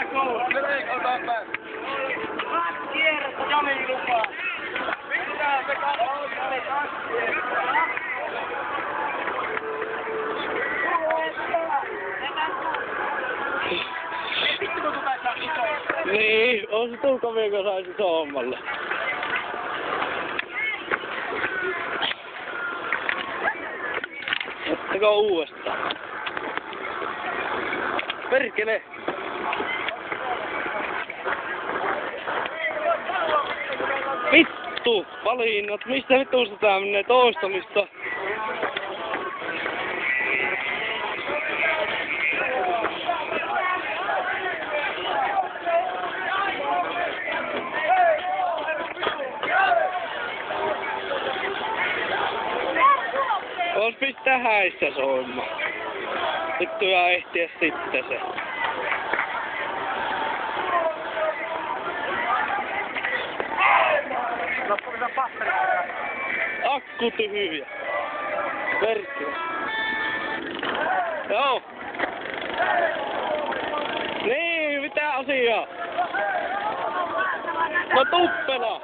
Hyvä koulu. Kaksi kierrosta Joni lupaa. Pitää se Joni 2 kierrosta. Vittu kun tulee saa iso. Niin, on se tulkavia, kun sais iso hommalle. Ottako uudestaan? Perkele! Vittu! Valinnat! Mistä vittuista tää menee toistamista? Ois pistää häissä soimaan. Vittu ja ehtiä sitten se. Akku tyhjä. Perkele. Joo. Niin, mitä asiaa? No tuppela.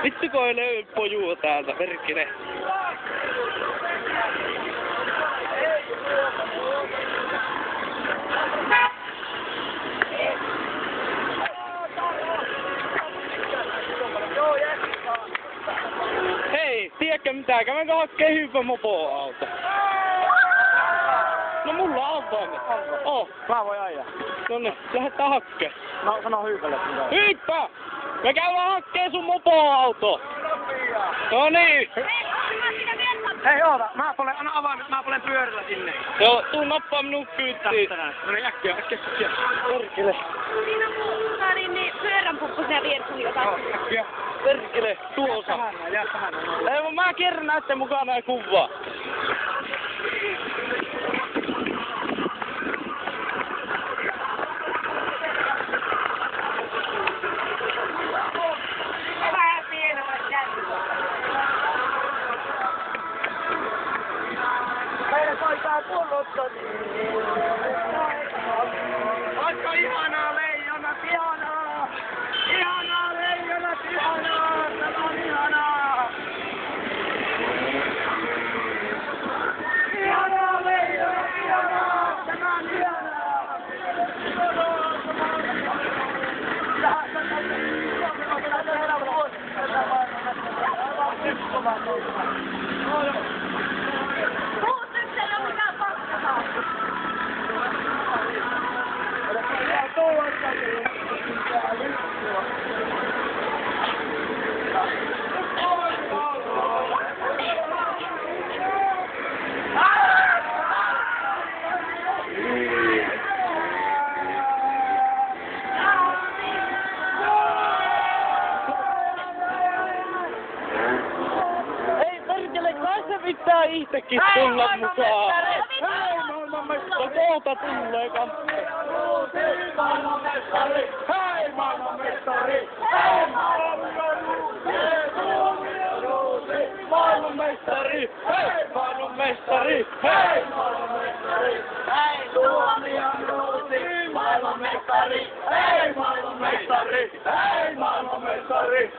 Vittu kun ei löy pojua täältä, perkele. Hei, tiedätkö mitä? Käydäänkö hakkeen hyvä mopoauto? No mulla on auto. Oh. Mä voin ajaa. Nonne, lähdetään hakkeen. No sano Hyypälle. Hyyppä! Me käydään hakkeen sun mopoauto! No niin! Hei oota, anna avaimet, mä polen pyörällä sinne. Joo, tuu nappaa minun kyytiin. No niin äkkiä. Perkele. Siinä on puhutaan niin pyörän puppusia vieressä jotain. Äkkiä. Perkele, tuossa. Jää tähän. Ei, mä kerran näette mukana ja kuvaa. Meille soittaa pullotto. Ootko ihanaa leijonat, ihanaa! Ihanaa leijonat, ihanaa! Tämä on ihanaa! Ihanaa leijonat, ihanaa! Tämä on ihanaa! Ei perkele, kai se pitää itsekin tulla mukaan. Hei maailmanmestari! No kohta tulee kamppi. Maailmanmestari! Hei maailmanmestari! Hei maailmanmestari! Hei maailmanmestari! Hei maailmanmestari! Hei Suomi on uusi maailmanmestari! Hei maailmanmestari! Hei maailmanmestari!